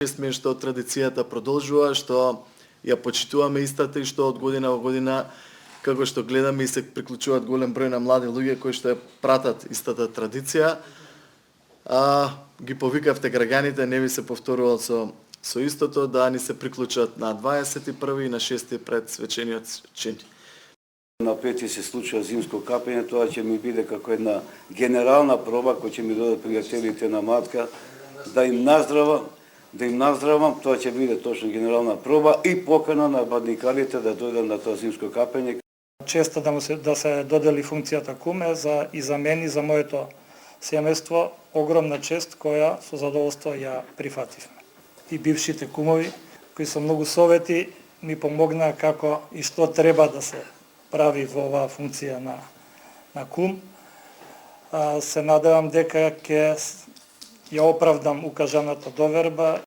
Чест ми е што традицијата продолжува, што ја почитуваме истата и што од година во година, како што гледаме, и се приклучуваат голем број на млади луѓе кои што ја пратат истата традиција. Ги повикавте граѓаните, не ви се повторувал со истото, да ни се приклучат на 21 и на 6 пред свечениот чин. На 5 се случува зимско капење, тоа ќе ми биде како една генерална проба која ќе ми додат пријателите на Матка, да им наздравам, тоа ќе биде точно генерална проба и покана на бадникарите да дојдат на тоа зимско капење. Честа да се додели функцијата куме и за мене и за моето семејство, огромна чест која со задоволство ја прифативме. И бившите кумови, кои со многу совети ми помогнаа како и што треба да се прави во оваа функција на кум. Се надевам дека ќе ја оправдам укажаната доверба.